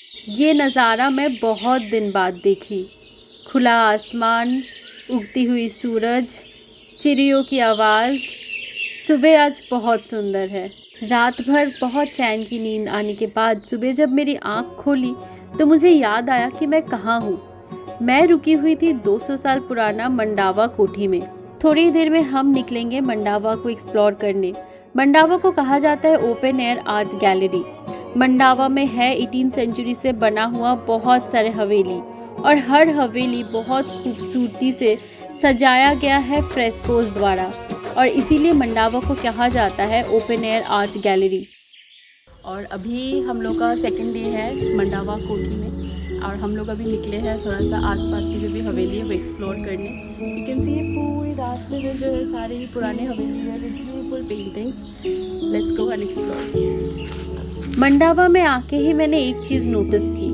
ये नज़ारा मैं बहुत दिन बाद देखी। खुला आसमान, उगती हुई सूरज, चिड़ियों की आवाज़। सुबह आज बहुत सुंदर है। रात भर बहुत चैन की नींद आने के बाद सुबह जब मेरी आँख खोली तो मुझे याद आया कि मैं कहाँ हूँ। मैं रुकी हुई थी 200 साल पुराना मंडावा कोठी में। थोड़ी देर में हम निकलेंगे मंडावा को एक्सप्लोर करने। मंडावा को कहा जाता है open air art gallery. Mandawa में है 18 सेंचुरी से बना हुआ बहुत सारे हवेली, और हर हवेली बहुत खूबसूरती से सजाया गया है फ्रेस्कोस द्वारा, और इसीलिए मंडावा को कहा जाता है ओपन एयर आर्ट गैलरी। और अभी हम लोग का सेकंड डे है मंडावा कोठी में, और हम लोग अभी निकले हैं थोड़ा सा आसपास की जो भी हवेली है वो एक्सप्लोर करने। यू कैन सी पूरी रास्ते में जो है सारे ही पुराने हवेली है with beautiful paintings. Let's go and explore. Mandawa में आके ही मैंने एक चीज़ नोटिस की।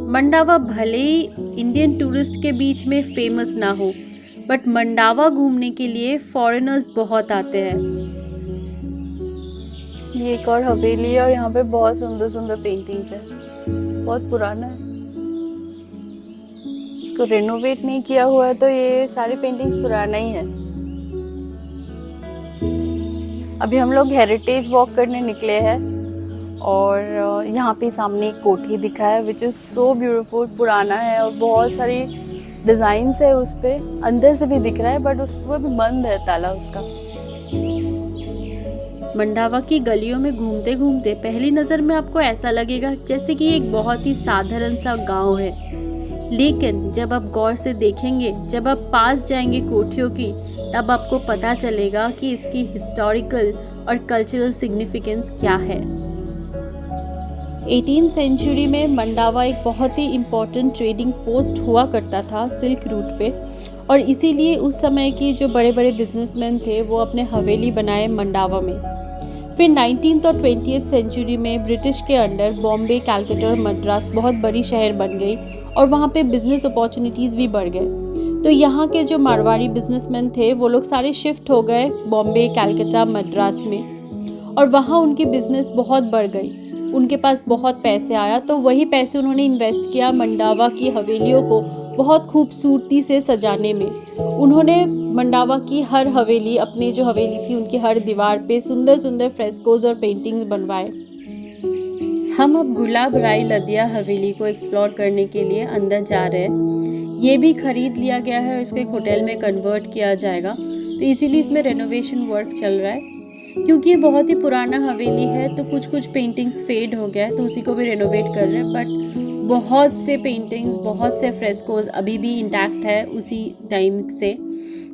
मंडावा भले ही इंडियन टूरिस्ट के बीच में फेमस ना हो, बट मंडावा घूमने के लिए फॉरेनर्स बहुत आते हैं। ये एक और हवेली है और यहाँ पे बहुत सुंदर सुंदर पेंटिंग्स है। बहुत पुराना है, इसको रेनोवेट नहीं किया हुआ है, तो ये सारी पेंटिंग्स पुराना ही है। अभी हम लोग हेरिटेज वॉक करने निकले हैं, और यहाँ पे सामने एक कोठी दिखा है विच इज़ सो ब्यूटीफुल। पुराना है और बहुत सारी डिज़ाइंस है उस पर, अंदर से भी दिख रहा है बट उस पर भी बंद है ताला उसका। मंडावा की गलियों में घूमते घूमते पहली नज़र में आपको ऐसा लगेगा जैसे कि एक बहुत ही साधारण सा गांव है, लेकिन जब आप गौर से देखेंगे, जब आप पास जाएंगे कोठियों की, तब आपको पता चलेगा कि इसकी हिस्टोरिकल और कल्चरल सिग्निफिकेंस क्या है। 18th सेंचुरी में मंडावा एक बहुत ही इम्पोर्टेंट ट्रेडिंग पोस्ट हुआ करता था सिल्क रूट पे, और इसीलिए उस समय की जो बड़े बड़े बिजनेसमैन थे वो अपने हवेली बनाए मंडावा में। फिर 19th और 20th सेंचुरी में ब्रिटिश के अंडर बॉम्बे, कैलकाटा और मद्रास बहुत बड़ी शहर बन गई, और वहाँ पे बिजनेस अपॉर्चुनिटीज़ भी बढ़ गए। तो यहाँ के जो मारवाड़ी बिजनेसमैन थे वो लोग सारे शिफ्ट हो गए बॉम्बे, कैलकाटा, मद्रास में, और वहाँ उनकी बिजनेस बहुत बढ़ गई। उनके पास बहुत पैसे आया, तो वही पैसे उन्होंने इन्वेस्ट किया मंडावा की हवेलियों को बहुत खूबसूरती से सजाने में। उन्होंने मंडावा की हर हवेली, अपनी जो हवेली थी उनकी हर दीवार पे सुंदर सुंदर फ्रेस्कोज और पेंटिंग्स बनवाए। हम अब गुलाब राय लदिया हवेली को एक्सप्लोर करने के लिए अंदर जा रहे हैं। ये भी खरीद लिया गया है और इसको एक होटल में कन्वर्ट किया जाएगा, तो इसीलिए इसमें रेनोवेशन वर्क चल रहा है। क्योंकि ये बहुत ही पुराना हवेली है तो कुछ कुछ पेंटिंग्स फेड हो गया है, तो उसी को भी रेनोवेट कर रहे हैं, बट बहुत से पेंटिंग्स, बहुत से फ्रेस्कोज अभी भी इंटैक्ट है उसी टाइम से,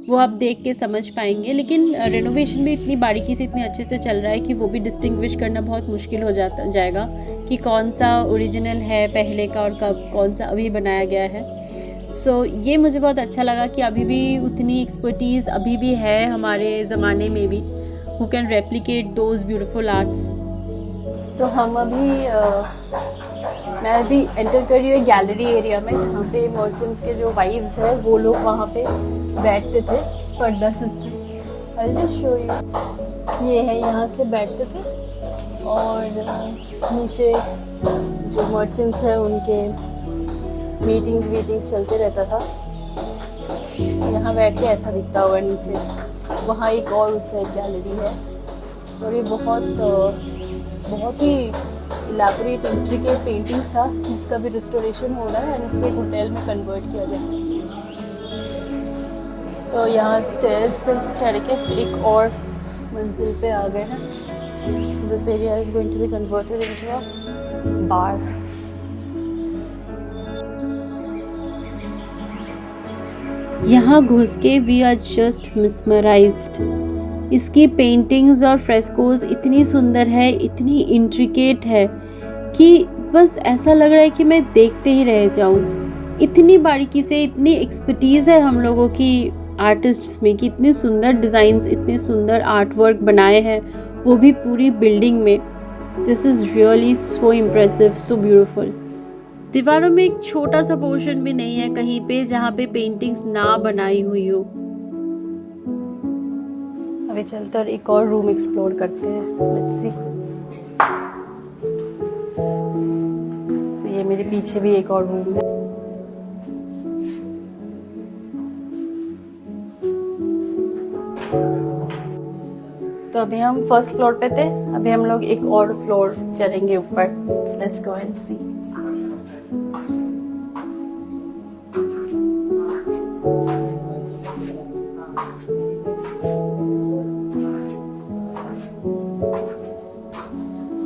वो आप देख के समझ पाएंगे। लेकिन रेनोवेशन भी इतनी बारीकी से, इतने अच्छे से चल रहा है कि वो भी डिस्टिंग्विश करना बहुत मुश्किल हो जाएगा कि कौन सा ओरिजिनल है पहले का और कब कौन सा अभी बनाया गया है। सो ये मुझे बहुत अच्छा लगा कि अभी भी उतनी एक्सपर्टीज़ अभी भी है हमारे ज़माने में भी, who can replicate those beautiful arts। तो हम मैं अभी एंटर कर रही हूँ गैलरी एरिया में, जहाँ पे मर्चेंट्स के जो वाइव्स है वो लोग वहाँ पे बैठते थे, पर्दा system. I'll just show you। ये है, यहाँ से बैठते थे, और नीचे जो मर्चेंट्स है उनके मीटिंग्स चलते रहता था। यहाँ बैठ के ऐसा दिखता होगा नीचे। वहाँ एक और उस साइड गैलरी है, और ये बहुत ही इलैबोरेट इंट्रिकेट पेंटिंग्स था, जिसका भी रिस्टोरेशन हो रहा है एंड इसको एक होटल में कन्वर्ट किया जाए। तो यहाँ स्टेयर्स से चढ़ के एक और मंजिल पे आ गए हैं। So this area is going to be converted into a bar. यहाँ घुस के वी आर जस्ट मिसमराइज्ड। इसकी पेंटिंग्स और फ्रेस्कोज इतनी सुंदर है, इतनी इंट्रिकेट है कि बस ऐसा लग रहा है कि मैं देखते ही रह जाऊँ। इतनी बारीकी से, इतनी एक्सपर्टीज़ है हम लोगों की आर्टिस्ट्स में कि इतने सुंदर डिज़ाइंस, इतने सुंदर आर्ट वर्क बनाए हैं, वो भी पूरी बिल्डिंग में। This is really so impressive, so beautiful. दीवारों में एक छोटा सा पोर्शन भी नहीं है कहीं पे जहाँ पे पेंटिंग्स ना बनाई हुई हो। अभी चलते और एक और रूम एक्सप्लोर करते हैं। Let's see. सो ये मेरे पीछे भी एक और रूम है। तो अभी हम फर्स्ट फ्लोर पे थे, अभी हम लोग एक और फ्लोर चढ़ेंगे ऊपर। लेट्स गो एंड सी।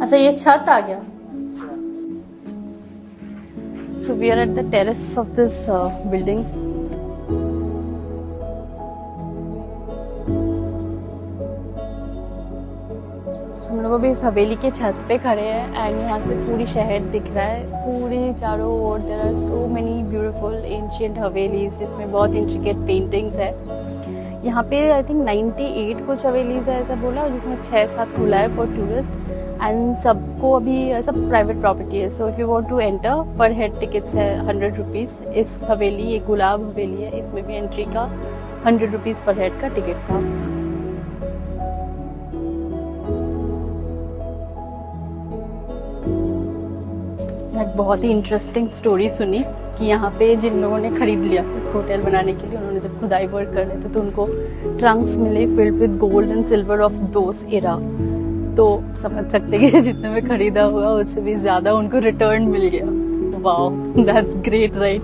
अच्छा ये छत आ गया। So we are at the terrace of this building. हम लोग अभी इस हवेली के छत पे खड़े हैं एंड यहाँ से पूरी शहर दिख रहा है, पूरे चारों ओर। There are so many beautiful ancient havelis जिसमें बहुत इंट्रिकेट पेंटिंग्स है। यहाँ पे आई थिंक 98 कुछ हवेलीज है ऐसा बोला, और जिसमें 6-7 खुला है फॉर टूरिस्ट एंड सबको अभी सब प्राइवेट प्रॉपर्टी है। So if you want to enter per head tickets है 100 रुपीज़। इस हवेली, ये गुलाब हवेली है, इसमें भी एंट्री का 100 रुपीज़ पर हेड का टिकट था। एक बहुत ही इंटरेस्टिंग स्टोरी सुनी कि यहाँ पे जिन लोगों ने ख़रीद लिया इसको होटल बनाने के लिए, उन्होंने जब खुदाई वर्क कर रहे थे तो उनको ट्रंक्स मिले filled with gold and silver of those era. तो समझ सकते हैं कि जितने में ख़रीदा होगा उससे भी ज़्यादा उनको रिटर्न मिल गया। Wow, that's great right.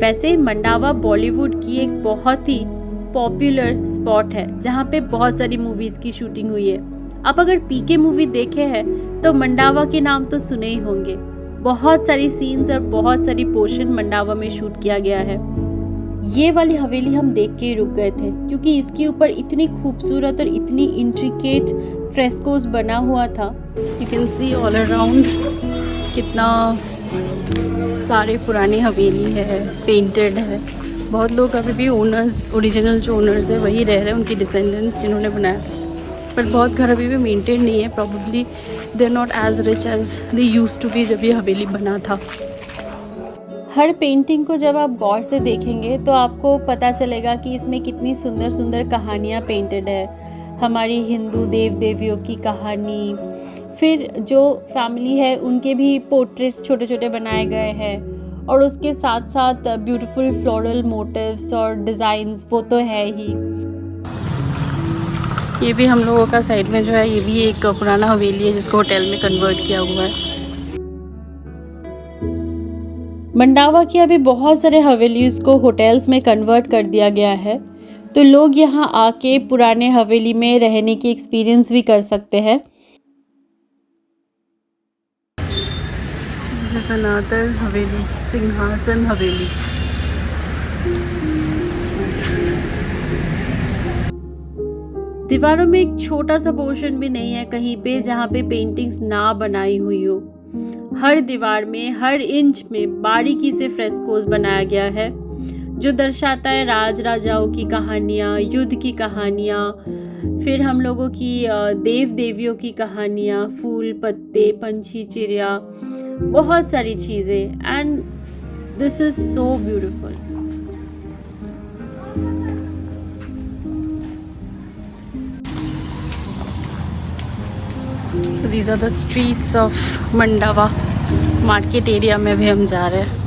वैसे मंडावा बॉलीवुड की एक बहुत ही पॉपुलर स्पॉट है जहाँ पे बहुत सारी मूवीज़ की शूटिंग हुई है। आप अगर पीके मूवी देखे हैं तो मंडावा के नाम तो सुने ही होंगे। बहुत सारी सीन्स और बहुत सारी पोर्शन मंडावा में शूट किया गया है। ये वाली हवेली हम देख के ही रुक गए थे क्योंकि इसके ऊपर इतनी खूबसूरत और इतनी इंट्रिकेट फ्रेस्कोस बना हुआ था। You can see all around कितना सारे पुरानी हवेली है, पेंटेड है। बहुत लोग अभी भी ओनर्स, ओरिजिनल जो ओनर्स है वही रह रहे हैं, उनके डिसेंडेंट्स जिन्होंने बनाया। पर बहुत घर अभी भी मेंटेन नहीं है। Probably they are not as rich as they used to be जब ये हवेली बना था। हर पेंटिंग को जब आप गौर से देखेंगे तो आपको पता चलेगा कि इसमें कितनी सुंदर सुंदर कहानियाँ पेंटेड है। हमारी हिंदू देव देवियों की कहानी, फिर जो फैमिली है उनके भी पोर्ट्रेट्स छोटे छोटे बनाए गए हैं, और उसके साथ साथ ब्यूटीफुल फ्लोरल मोटिव्स और डिज़ाइंस वो तो है ही। ये भी हम लोगों का साइड में जो है ये भी एक पुराना हवेली है जिसको होटल में कन्वर्ट किया हुआ है। मंडावा की अभी बहुत सारे हवेलीज़ को होटल्स में कन्वर्ट कर दिया गया है, तो लोग यहाँ आके पुराने हवेली में रहने की एक्सपीरियंस भी कर सकते हैं। सनातन हवेली, सिंहासन हवेली। दीवारों में एक छोटा सा पोर्शन भी नहीं है कहीं पे जहाँ पे पेंटिंग्स ना बनाई हुई हो। हर दीवार में, हर इंच में बारीकी से फ्रेस्कोस बनाया गया है जो दर्शाता है राज राजाओं की कहानियाँ, युद्ध की कहानियाँ, फिर हम लोगों की देव देवियों की कहानियाँ, फूल पत्ते, पंछी चिड़िया, बहुत सारी चीज़ें। And this is so beautiful. So these are the streets of Mandawa. Market area में भी हम जा रहे हैं।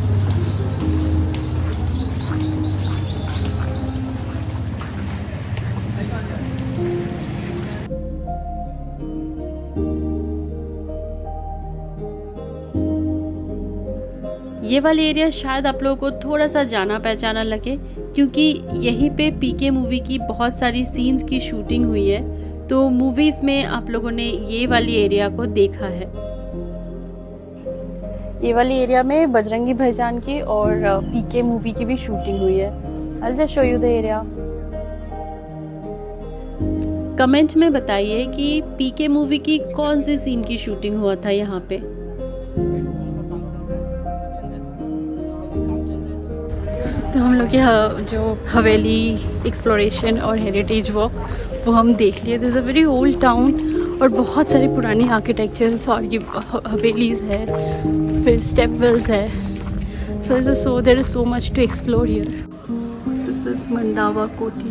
ये वाली एरिया शायद आप लोगों को थोड़ा सा जाना पहचाना लगे क्योंकि यहीं पे पीके मूवी की बहुत सारी सीन्स की शूटिंग हुई है, तो मूवीज़ में आप लोगों ने ये वाली एरिया को देखा है। ये वाली एरिया में बजरंगी भाईजान की और पीके मूवी की भी शूटिंग हुई है। I'll just show you the area। Comment में बताइए कि पीके मूवी की कौन सी सीन की शूटिंग हुआ था यहाँ पे। तो हम लोग की जो हवेली एक्सप्लोरेशन और हेरिटेज वॉक वो हम देख लिए। This is a very old town और बहुत सारी पुरानी आर्किटेक्चर्स और ये हवेलीज़ है, फिर स्टेप वेल्स है। So there is so much to explore here. This is Mandawa Kothi.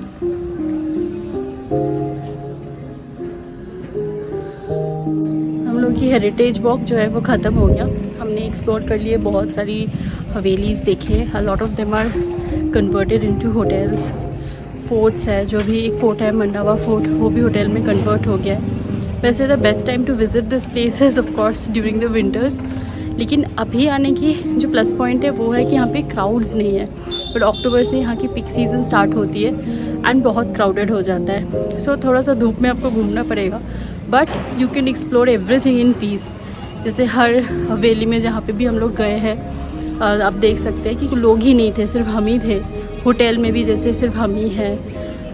हम लोगों की हेरिटेज वॉक जो है वो ख़त्म हो गया। हमने एक्सप्लोर कर लिए, बहुत सारी हवेलीज़ देखे। A lot of them are converted into hotels. Forts है, जो भी एक फ़ोर्ट है मंडावा फोर्ट, वो भी होटल में कन्वर्ट हो गया है। वैसे the best time to visit this place is of course during the winters, लेकिन अभी आने की जो प्लस पॉइंट है वो है कि यहाँ पे क्राउड्स नहीं है। बट अक्टूबर से यहाँ की पिक सीज़न स्टार्ट होती है एंड बहुत क्राउडेड हो जाता है। सो थोड़ा सा धूप में आपको घूमना पड़ेगा, but you can explore everything in peace. जैसे हर हवेली में जहाँ पे भी हम लोग गए हैं, आप देख सकते हैं कि लोग ही नहीं थे, सिर्फ हम ही थे। होटल में भी जैसे सिर्फ हम ही हैं,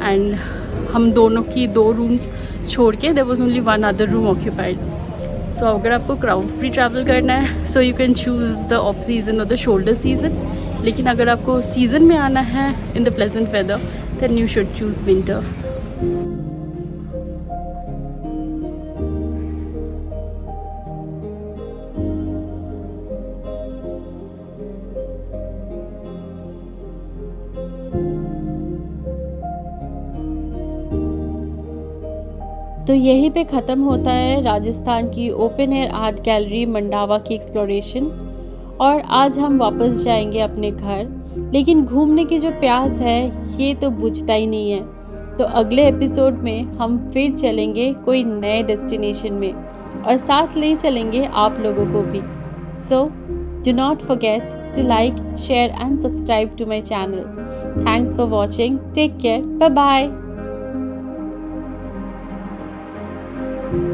एंड हम दोनों की 2 रूम्स छोड़ के there was only 1 other room occupied. So अगर आपको क्राउड फ्री ट्रैवल करना है, so you can choose the off season और द शोल्डर सीज़न। लेकिन अगर आपको सीज़न में आना है in the pleasant weather, then you should choose winter. तो यहीं पे ख़त्म होता है राजस्थान की open air art gallery Mandawa की एक्सप्लोरेशन। और आज हम वापस जाएंगे अपने घर, लेकिन घूमने की जो प्यास है ये तो बुझता ही नहीं है। तो अगले एपिसोड में हम फिर चलेंगे कोई नए डेस्टिनेशन में, और साथ ले चलेंगे आप लोगों को भी। So do not forget to like, share and subscribe to my channel. Thanks for watching. Take care. Bye bye.